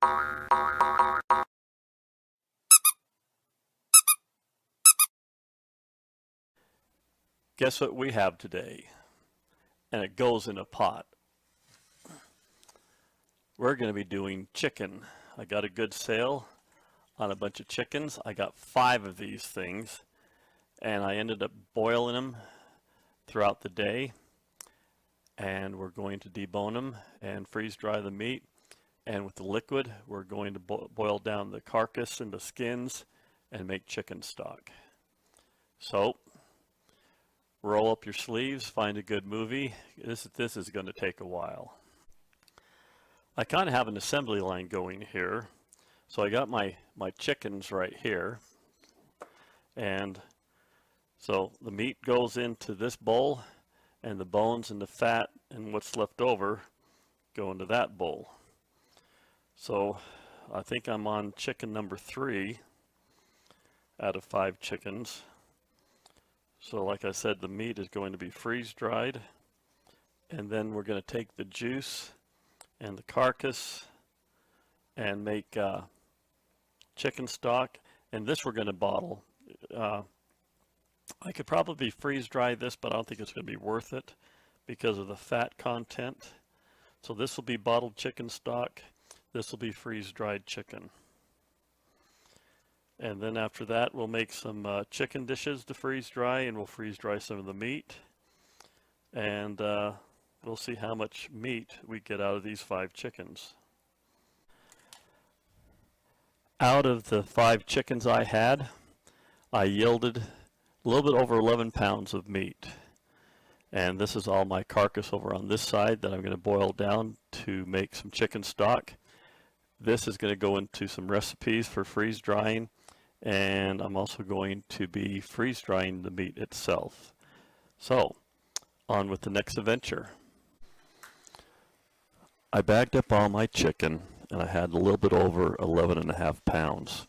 Guess what we have today? And it goes in a pot. We're going to be doing chicken. I got a good sale on a bunch of chickens. I got 5 of these things, and I ended up boiling them throughout the day. And we're going to debone them and freeze dry the meat. And with the liquid, we're going to boil down the carcass and the skins and make chicken stock. So, roll up your sleeves, find a good movie. This is going to take a while. I kind of have an assembly line going here. So I got my chickens right here. And so the meat goes into this bowl, and the bones and the fat and what's left over go into that bowl. So I think I'm on chicken number 3 out of 5 chickens. So like I said, the meat is going to be freeze dried, and then we're going to take the juice and the carcass and make chicken stock, and this we're going to bottle. I could probably freeze dry this, but I don't think it's going to be worth it because of the fat content. So this will be bottled chicken stock. This will be freeze dried chicken. And then after that, we'll make some chicken dishes to freeze dry, and we'll freeze dry some of the meat. And we'll see how much meat we get out of these 5 chickens. Out of the 5 chickens I had, I yielded a little bit over 11 pounds of meat. And this is all my carcass over on this side that I'm going to boil down to make some chicken stock. This is going to go into some recipes for freeze drying, and I'm also going to be freeze drying the meat itself. So, on with the next adventure. I bagged up all my chicken, and I had a little bit over 11.5 pounds.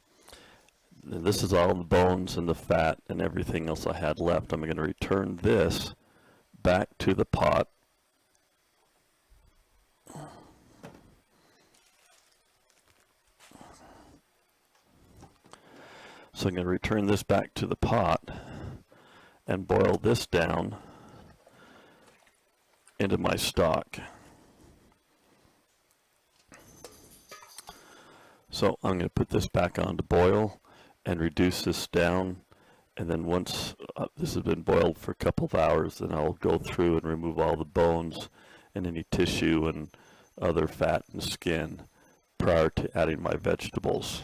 And this is all the bones and the fat and everything else I had left. I'm going to return this back to the pot. So I'm going to return this back to the pot and boil this down into my stock. So I'm going to put this back on to boil and reduce this down, and then once this has been boiled for a couple of hours, then I'll go through and remove all the bones and any tissue and other fat and skin prior to adding my vegetables.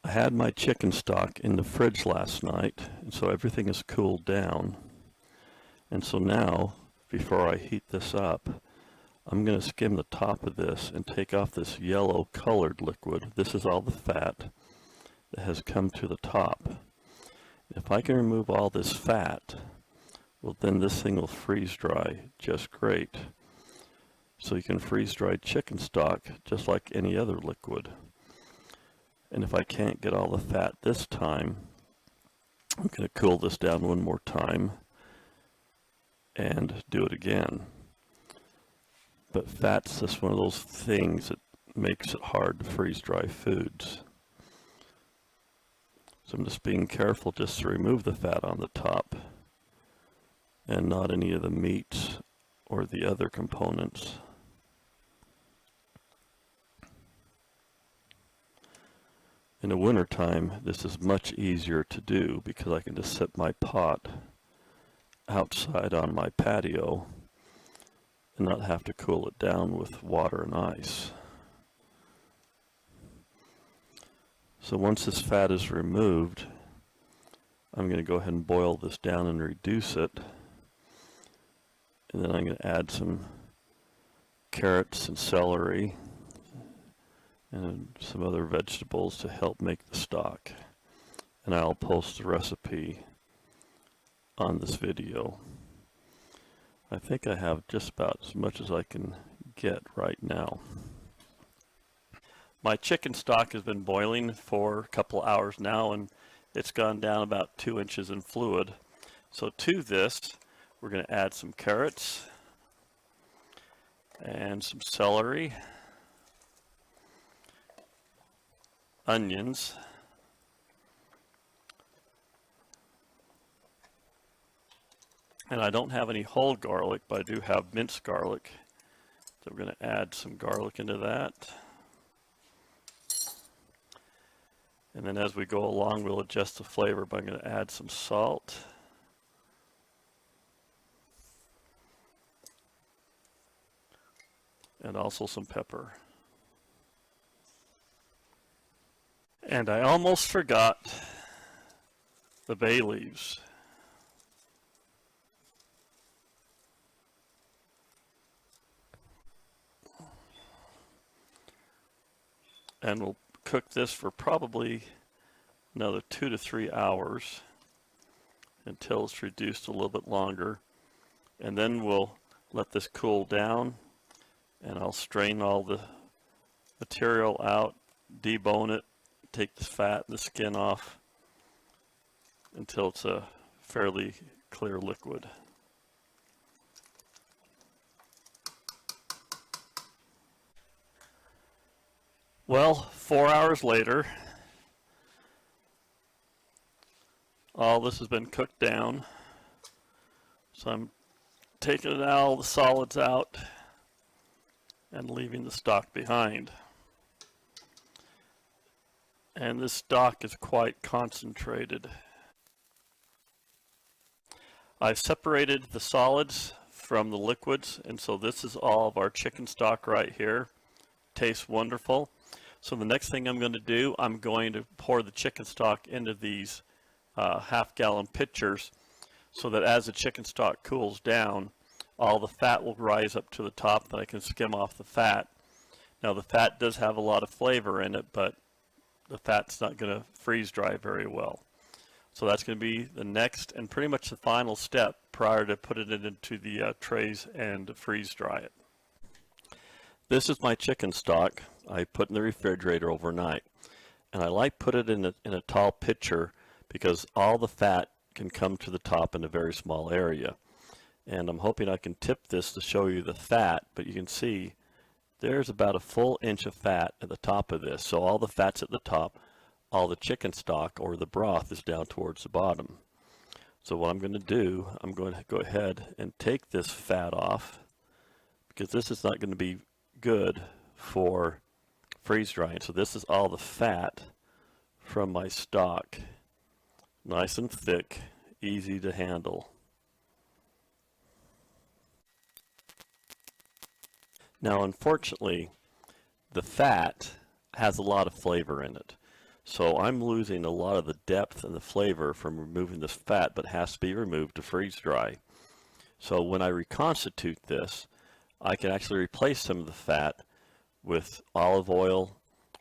I had my chicken stock in the fridge last night, and so everything is cooled down. And so now, before I heat this up, I'm going to skim the top of this and take off this yellow colored liquid. This is all the fat that has come to the top. If I can remove all this fat, well, then this thing will freeze dry just great. So you can freeze dry chicken stock just like any other liquid. And if I can't get all the fat this time, I'm going to cool this down one more time and do it again. But fat's just one of those things that makes it hard to freeze dry foods. So I'm just being careful just to remove the fat on the top and not any of the meats or the other components. In the wintertime, this is much easier to do because I can just set my pot outside on my patio and not have to cool it down with water and ice. So once this fat is removed, I'm going to go ahead and boil this down and reduce it. And then I'm going to add some carrots and celery and some other vegetables to help make the stock. And I'll post the recipe on this video. I think I have just about as much as I can get right now. My chicken stock has been boiling for a couple hours now, and it's gone down about 2 inches in fluid. So to this, we're going to add some carrots and some celery onions, and I don't have any whole garlic, but I do have minced garlic. So we're going to add some garlic into that. And then as we go along, we'll adjust the flavor, but I'm going to add some salt. And also some pepper. And I almost forgot the bay leaves. And we'll cook this for probably another 2 to 3 hours until it's reduced a little bit longer. And then we'll let this cool down, and I'll strain all the material out, debone it, take the fat and the skin off until it's a fairly clear liquid. Well, 4 hours later, all this has been cooked down. So I'm taking all the solids out and leaving the stock behind. And this stock is quite concentrated. I've separated the solids from the liquids, and so this is all of our chicken stock right here. Tastes wonderful. So the next thing I'm going to do, I'm going to pour the chicken stock into these half-gallon pitchers so that as the chicken stock cools down, all the fat will rise up to the top, and I can skim off the fat. Now the fat does have a lot of flavor in it, but the fat's not going to freeze dry very well. So that's going to be the next and pretty much the final step prior to putting it into the trays and freeze dry it. This is my chicken stock I put in the refrigerator overnight, and I like put it in a tall pitcher because all the fat can come to the top in a very small area. And I'm hoping I can tip this to show you the fat, but you can see there's about a full inch of fat at the top of this. So all the fat's at the top, all the chicken stock or the broth is down towards the bottom. So what I'm going to do, I'm going to go ahead and take this fat off because this is not going to be good for freeze drying. So this is all the fat from my stock. Nice and thick, easy to handle. Now unfortunately, the fat has a lot of flavor in it. So I'm losing a lot of the depth and the flavor from removing this fat, but it has to be removed to freeze dry. So when I reconstitute this, I can actually replace some of the fat with olive oil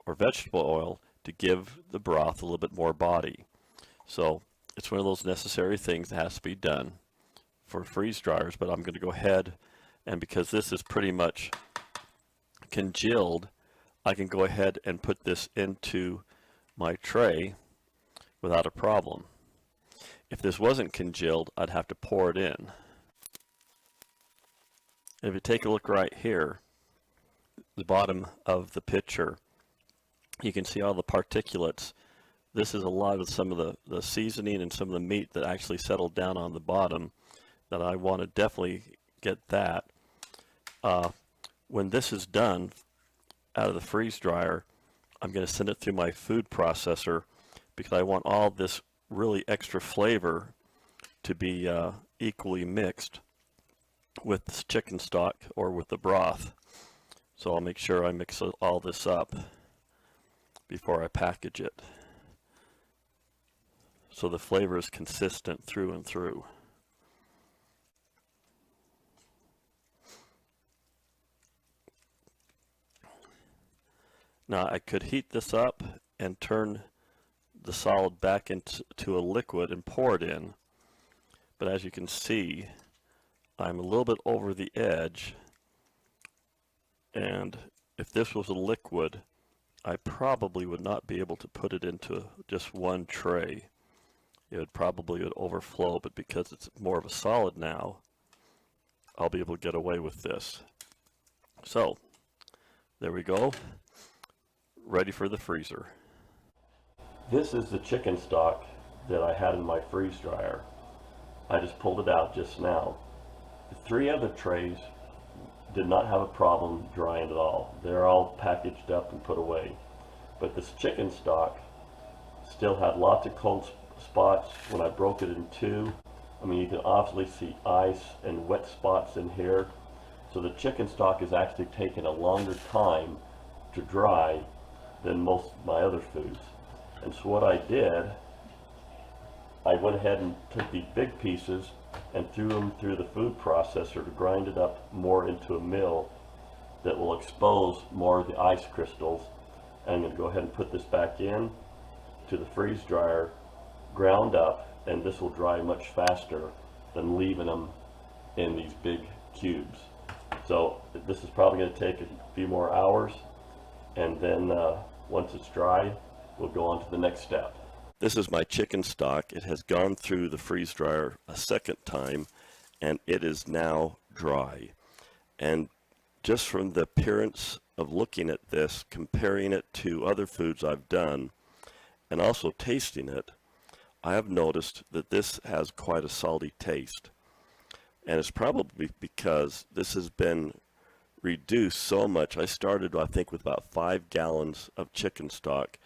or vegetable oil to give the broth a little bit more body. So it's one of those necessary things that has to be done for freeze dryers, but I'm going to go ahead, and because this is pretty much congealed, I can go ahead and put this into my tray without a problem. If this wasn't congealed, I'd have to pour it in. If you take a look right here, the bottom of the pitcher, you can see all the particulates. This is a lot of some of the seasoning and some of the meat that actually settled down on the bottom that I want to definitely get that. When this is done out of the freeze dryer, I'm going to send it through my food processor because I want all this really extra flavor to be equally mixed with this chicken stock or with the broth. So I'll make sure I mix all this up before I package it, so the flavor is consistent through and through. Now I could heat this up and turn the solid back into a liquid and pour it in, but as you can see, I'm a little bit over the edge, and if this was a liquid, I probably would not be able to put it into just one tray. It would probably overflow, but because it's more of a solid now, I'll be able to get away with this. So there we go, ready for the freezer. This is the chicken stock that I had in my freeze dryer. I just pulled it out just now. The 3 other trays did not have a problem drying at all. They're all packaged up and put away. But this chicken stock still had lots of cold spots when I broke it in 2. I mean, you can obviously see ice and wet spots in here. So the chicken stock is actually taking a longer time to dry than most of my other foods. And so what I did, I went ahead and took these big pieces and threw them through the food processor to grind it up more into a mill that will expose more of the ice crystals. And I'm going to go ahead and put this back in to the freeze dryer, ground up, and this will dry much faster than leaving them in these big cubes. So this is probably going to take a few more hours, and then once it's dry, we'll go on to the next step. This is my chicken stock. It has gone through the freeze dryer a second time, and it is now dry. And just from the appearance of looking at this, comparing it to other foods I've done, and also tasting it, I have noticed that this has quite a salty taste. And it's probably because this has been reduced so much. I started, I think, with about 5 gallons of chicken stock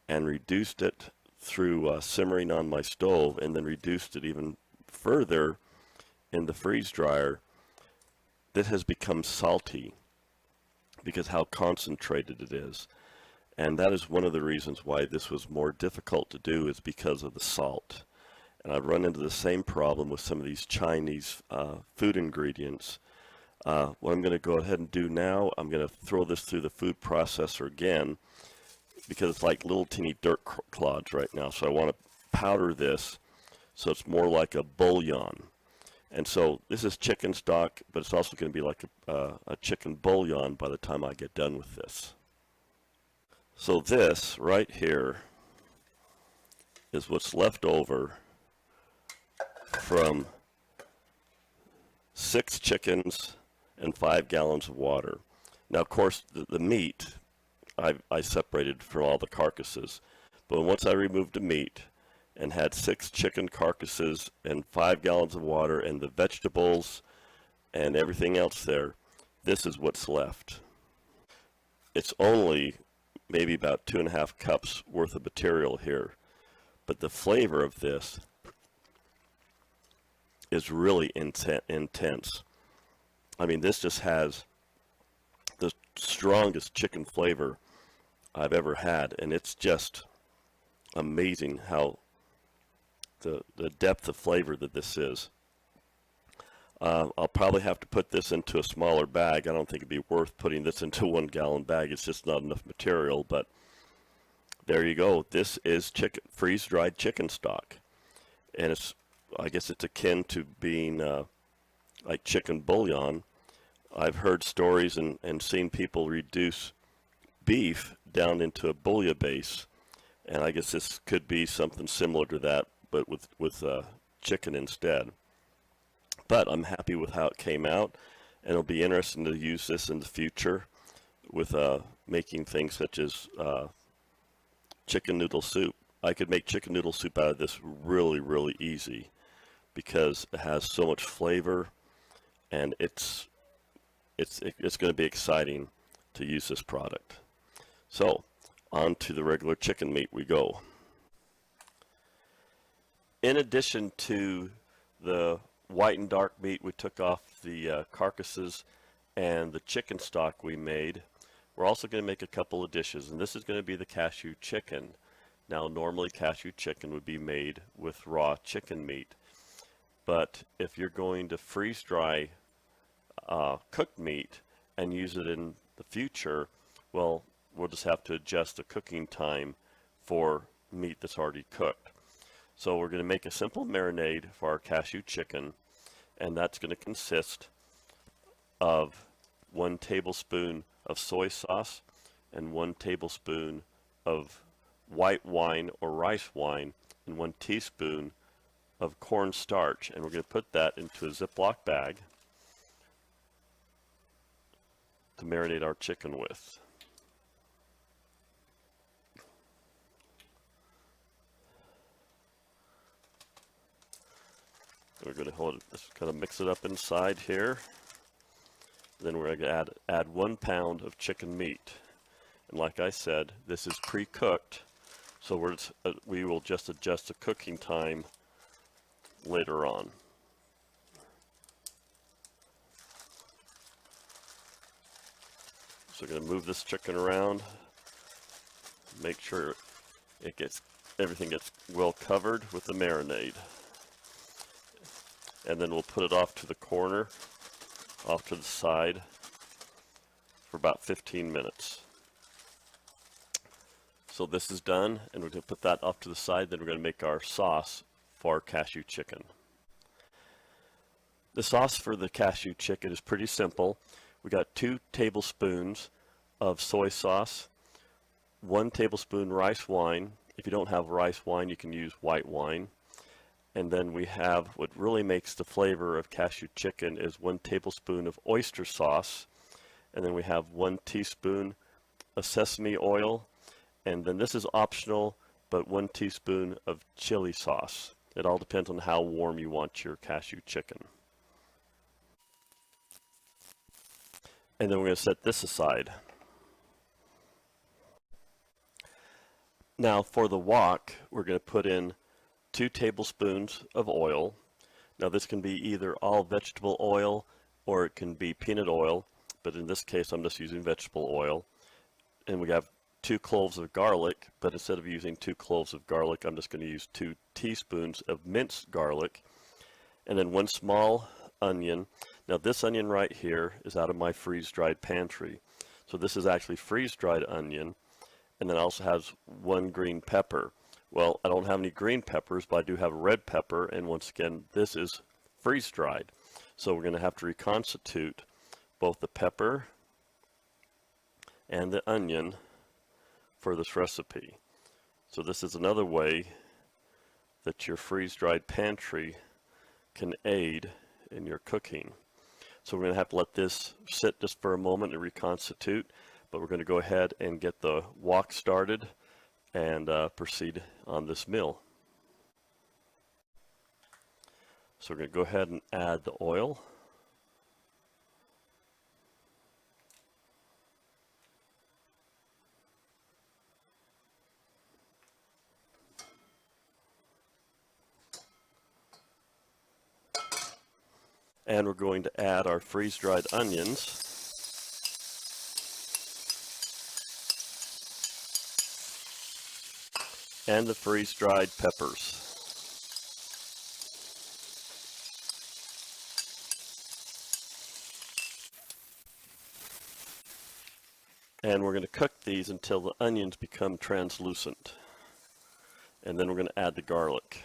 and reduced it through simmering on my stove, and then reduced it even further in the freeze dryer. That has become salty because how concentrated it is. And that is one of the reasons why this was more difficult to do, is because of the salt. And I've run into the same problem with some of these Chinese food ingredients. What I'm going to go ahead and do now, I'm going to throw this through the food processor again, because it's like little teeny dirt clods right now. So I want to powder this so it's more like a bouillon. And so this is chicken stock, but it's also going to be like a chicken bouillon by the time I get done with this. So this right here is what's left over from 6 chickens and 5 gallons of water. Now, of course, the meat I separated from all the carcasses, but once I removed the meat and had 6 chicken carcasses and 5 gallons of water and the vegetables and everything else there, this is what's left. It's only maybe about 2.5 cups worth of material here, but the flavor of this is really intense. I mean, this just has the strongest chicken flavor I've ever had, and it's just amazing how the depth of flavor that this is. I'll probably have to put this into a smaller bag. I don't think it'd be worth putting this into a 1-gallon bag. It's just not enough material, but there you go. This is freeze-dried chicken stock, and I guess it's akin to being like chicken bouillon. I've heard stories and seen people reduce beef down into a bouillabaisse, and I guess this could be something similar to that, but with chicken instead. But I'm happy with how it came out, and it'll be interesting to use this in the future with making things such as chicken noodle soup. I could make chicken noodle soup out of this really, really easy because it has so much flavor, and it's going to be exciting to use this product. So, on to the regular chicken meat we go. In addition to the white and dark meat we took off the carcasses and the chicken stock we made, we're also going to make a couple of dishes, and this is going to be the cashew chicken. Now, normally cashew chicken would be made with raw chicken meat, but if you're going to freeze dry cooked meat and use it in the future, well, we'll just have to adjust the cooking time for meat that's already cooked. So we're going to make a simple marinade for our cashew chicken, and that's going to consist of 1 tablespoon of soy sauce and 1 tablespoon of white wine or rice wine and 1 teaspoon of cornstarch. And we're going to put that into a Ziploc bag to marinate our chicken with. We're going to just kind of mix it up inside here. Then we're going to add 1 pound of chicken meat. And like I said, this is pre-cooked, so we will just adjust the cooking time later on. So we're going to move this chicken around, make sure everything gets well covered with the marinade. And then we'll put it off to the corner, off to the side for about 15 minutes. So this is done, and we're going to put that off to the side. Then we're going to make our sauce for our cashew chicken. The sauce for the cashew chicken is pretty simple. We got 2 tablespoons of soy sauce, 1 tablespoon rice wine. If you don't have rice wine, you can use white wine. And then we have what really makes the flavor of cashew chicken is 1 tablespoon of oyster sauce. And then we have 1 teaspoon of sesame oil. And then this is optional, but 1 teaspoon of chili sauce. It all depends on how warm you want your cashew chicken. And then we're going to set this aside. Now for the wok, we're going to put in 2 tablespoons of oil. Now this can be either all vegetable oil or it can be peanut oil, but in this case I'm just using vegetable oil. And we have 2 cloves of garlic, but instead of using 2 cloves of garlic, I'm just going to use 2 teaspoons of minced garlic, and then 1 small onion. Now this onion right here is out of my freeze-dried pantry. So this is actually freeze-dried onion, and then also has 1 green pepper. Well, I don't have any green peppers, but I do have red pepper, and once again, this is freeze-dried. So we're going to have to reconstitute both the pepper and the onion for this recipe. So this is another way that your freeze-dried pantry can aid in your cooking. So we're going to have to let this sit just for a moment and reconstitute, but we're going to go ahead and get the wok started and proceed on this meal. So we're going to go ahead and add the oil. And we're going to add our freeze-dried onions. And the freeze-dried peppers. And we're going to cook these until the onions become translucent. And then we're going to add the garlic.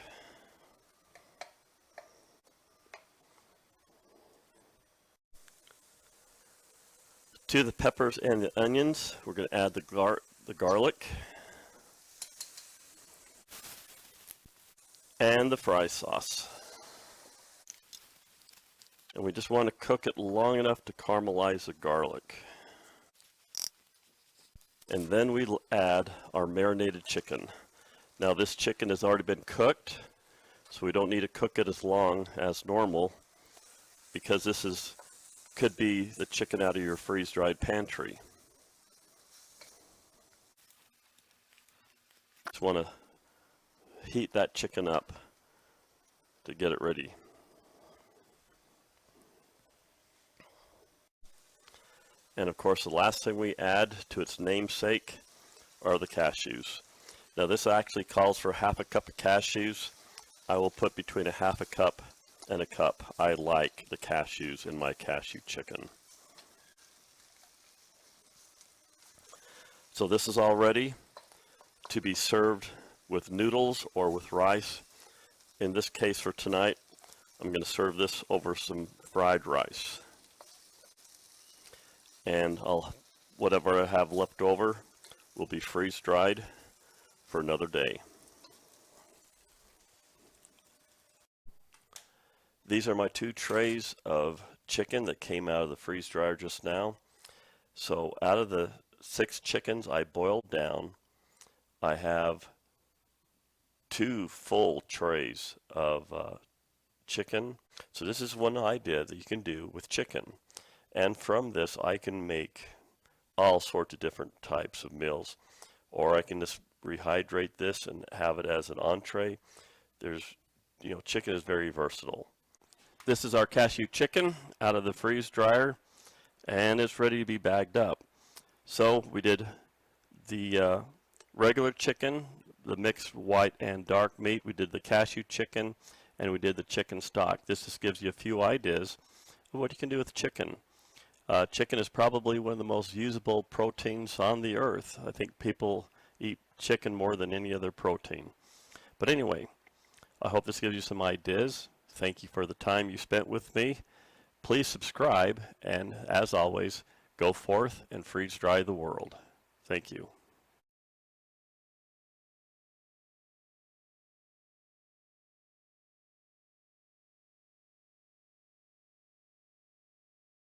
To the peppers and the onions, we're going to add the garlic and the fry sauce. And we just want to cook it long enough to caramelize the garlic. And then we'll add our marinated chicken. Now this chicken has already been cooked, so we don't need to cook it as long as normal, because this could be the chicken out of your freeze-dried pantry. Just want to heat that chicken up to get it ready. And of course, the last thing we add to its namesake are the cashews. Now this actually calls for 1/2 cup of cashews. I will put between 1/2 cup and a cup. I like the cashews in my cashew chicken. So this is all ready to be served with noodles or with rice. In this case for tonight, I'm going to serve this over some fried rice. And whatever I have left over will be freeze-dried for another day. These are my 2 trays of chicken that came out of the freeze dryer just now. So out of the 6 chickens I boiled down, I have 2 full trays of chicken. So this is one idea that you can do with chicken. And from this, I can make all sorts of different types of meals. Or I can just rehydrate this and have it as an entree. There's, chicken is very versatile. This is our cashew chicken out of the freeze dryer, and it's ready to be bagged up. So we did the regular chicken, the mixed white and dark meat. We did the cashew chicken, and we did the chicken stock. This just gives you a few ideas of what you can do with chicken. Chicken is probably one of the most usable proteins on the earth. I think people eat chicken more than any other protein. But anyway, I hope this gives you some ideas. Thank you for the time you spent with me. Please subscribe, and as always, go forth and freeze dry the world. Thank you.